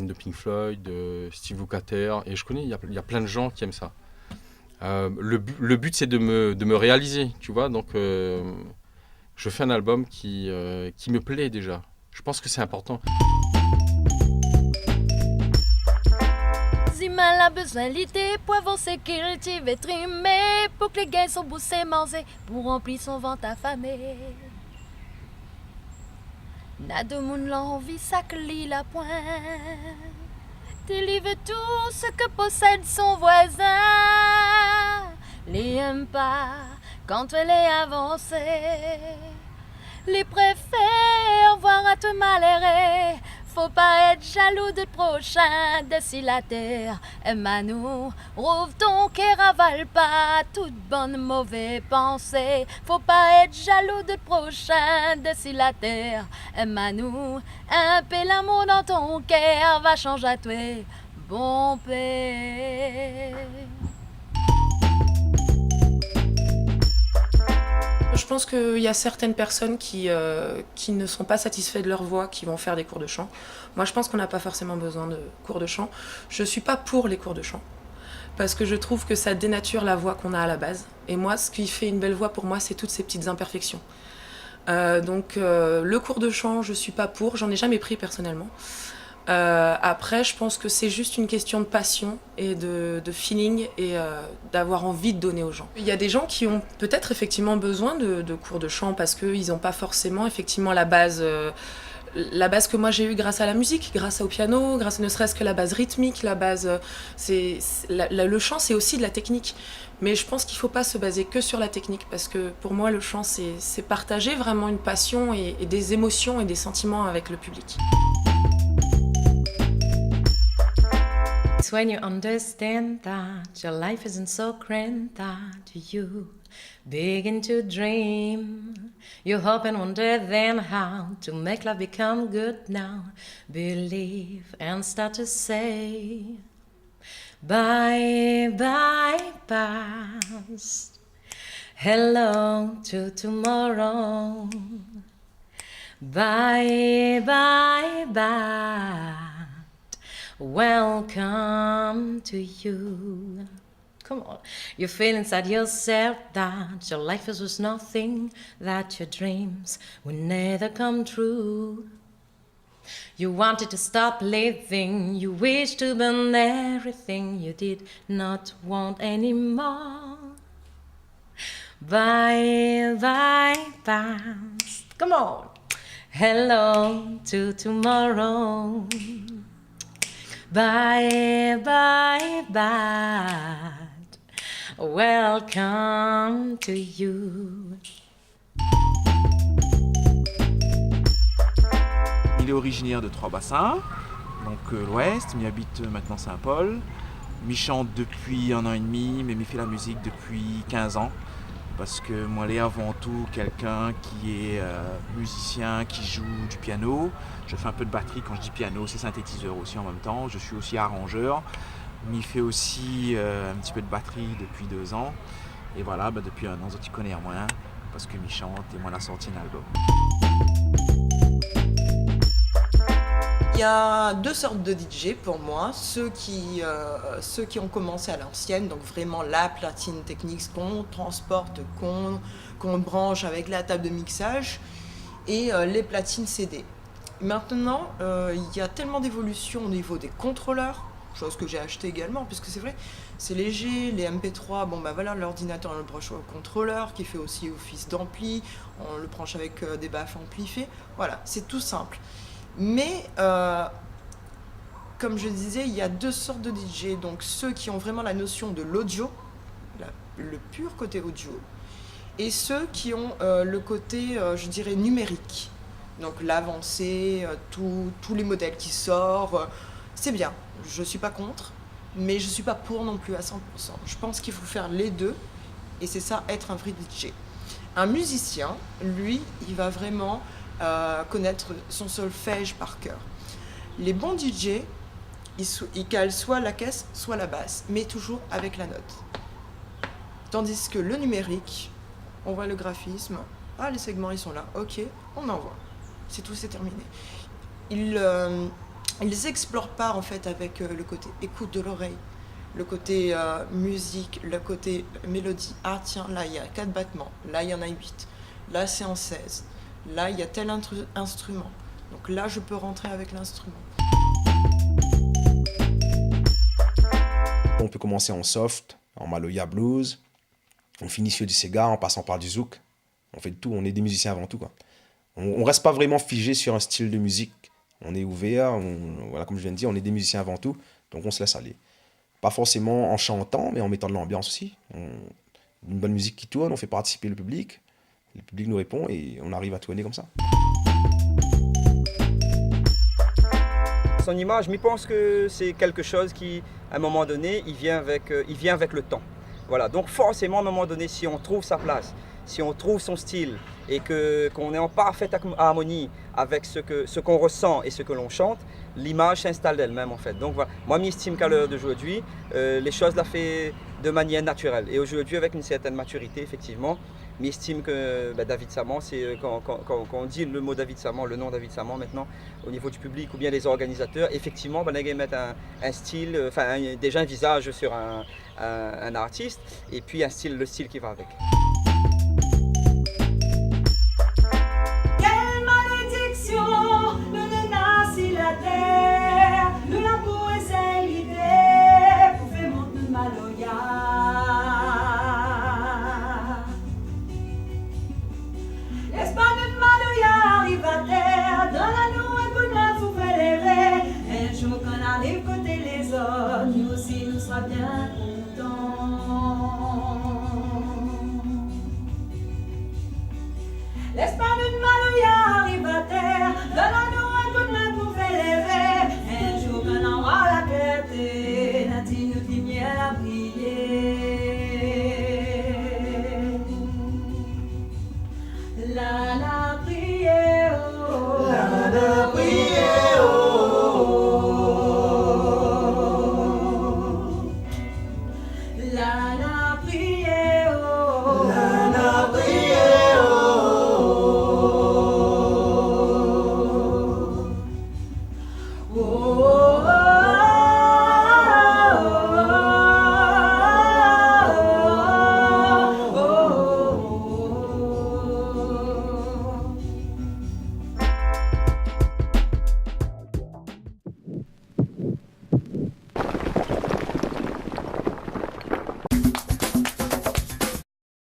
fan de Pink Floyd, de Steve Lukather, et je connais, il y a plein de gens qui aiment ça. Le but, c'est de me réaliser, tu vois. Donc, je fais un album qui me plaît déjà. Je pense que c'est important. Zima a besoin l'idée pour avancer, cultiver, trimer, pour que les gains sont boussés, manger, pour remplir son ventre affamé. N'a de monde l'envie, ça que lit la pointe. Délivre tout ce que possède son voisin. Les aime pas quand elle est avancée. Les préfèrent voir à te malheureux. Faut pas être jaloux de prochain, de si la terre aime à nous. Rouvre ton cœur, avale pas toute bonne mauvaise pensée. Faut pas être jaloux de prochain, de si la terre aime à nous. Un peu l'amour dans ton cœur va changer à toi, bon père. Je pense qu'il y a certaines personnes qui ne sont pas satisfaites de leur voix, qui vont faire des cours de chant. Moi, je pense qu'on n'a pas forcément besoin de cours de chant. Je ne suis pas pour les cours de chant, parce que je trouve que ça dénature la voix qu'on a à la base. Et moi, ce qui fait une belle voix pour moi, c'est toutes ces petites imperfections. Donc, le cours de chant, je ne suis pas pour. J'en ai jamais pris personnellement. Après, je pense que c'est juste une question de passion et de feeling et d'avoir envie de donner aux gens. Il y a des gens qui ont peut-être effectivement besoin de cours de chant parce qu'ils n'ont pas forcément effectivement la base que moi j'ai eue grâce à la musique, grâce au piano, grâce ne serait-ce que la base rythmique, la base... le chant, c'est aussi de la technique. Mais je pense qu'il ne faut pas se baser que sur la technique parce que pour moi, le chant, c'est partager vraiment une passion et des émotions et des sentiments avec le public. It's when you understand that your life isn't so grand that you begin to dream. You hope and wonder then how to make life become good now. Believe and start to say, bye, bye, past. Hello to tomorrow. Bye, bye, bye. Welcome to you. Come on. You feel inside yourself that your life is worth nothing, that your dreams will never come true. You wanted to stop living, you wished to burn everything you did not want anymore. Bye, bye, past. Come on. Hello to tomorrow. Bye, bye, bye. Welcome to you. Il est originaire de Trois-Bassins, donc l'Ouest, mais il habite maintenant Saint-Paul. Il chante depuis 1 an et demi, mais il fait la musique depuis 15 ans. Parce que moi, il est avant tout quelqu'un qui est musicien, qui joue du piano. Je fais un peu de batterie, quand je dis piano, c'est synthétiseur aussi en même temps. Je suis aussi arrangeur, mais il fait aussi un petit peu de batterie depuis 2 ans. Et voilà, depuis 1 an, il connaît moins, parce que il chante et moi, il a sorti un album. Il y a 2 sortes de DJ pour moi, ceux qui ont commencé à l'ancienne, donc vraiment la platine technique qu'on transporte, qu'on branche avec la table de mixage, et les platines CD. Maintenant, il y a tellement d'évolution au niveau des contrôleurs, chose que j'ai acheté également, puisque c'est vrai, c'est léger, les MP3, voilà, l'ordinateur on le branche au contrôleur, qui fait aussi office d'ampli, on le branche avec des baffes amplifiées, voilà, c'est tout simple. Mais, comme je disais, il y a 2 sortes de DJ. Donc ceux qui ont vraiment la notion de l'audio, le pur côté audio, et ceux qui ont le côté, je dirais, numérique. Donc l'avancée, tous les modèles qui sortent, c'est bien. Je ne suis pas contre, mais je ne suis pas pour non plus à 100%. Je pense qu'il faut faire les deux, et c'est ça, être un vrai DJ. Un musicien, lui, il va vraiment... connaître son solfège par cœur. Les bons DJ, ils calent soit la caisse, soit la basse, mais toujours avec la note. Tandis que le numérique, on voit le graphisme, les segments ils sont là, ok, on envoie. C'est tout, c'est terminé. ils explorent pas en fait avec le côté écoute de l'oreille, le côté musique, le côté mélodie. Ah tiens, là il y a 4 battements, là il y en a 8, là c'est en 16, là il y a tel instrument. Donc là je peux rentrer avec l'instrument. On peut commencer en soft, en Maloya blues, on finit sur du Sega en passant par du zouk. On fait de tout, on est des musiciens avant tout, quoi. On reste pas vraiment figé sur un style de musique. On est ouvert, voilà, comme je viens de dire, on est des musiciens avant tout, donc on se laisse aller. Pas forcément en chantant, mais en mettant de l'ambiance aussi. Une bonne musique qui tourne, on fait participer le public nous répond et on arrive à tourner comme ça. Son image, je pense que c'est quelque chose qui, à un moment donné, il vient avec le temps. Voilà, donc forcément, à un moment donné, si on trouve sa place, si on trouve son style et qu'on est en parfaite harmonie avec ce qu'on ressent et ce que l'on chante, l'image s'installe d'elle-même en fait. Donc voilà, moi j'estime qu'à l'heure d'aujourd'hui, les choses la fait de manière naturelle. Et aujourd'hui, avec une certaine maturité, effectivement, j'estime que David Saman, c'est quand on dit le mot David Saman, le nom David Saman maintenant, au niveau du public ou bien les organisateurs, effectivement, ils mettent un style, déjà un visage sur un artiste et puis le style qui va avec. Nous aussi, nous serons bien contents. L'espagne de Maloya arrive à terre, donne-nous un coup de main pour faire les rêves. Un jour, qu'on aura la clarté, Nati nous dit miel à briller.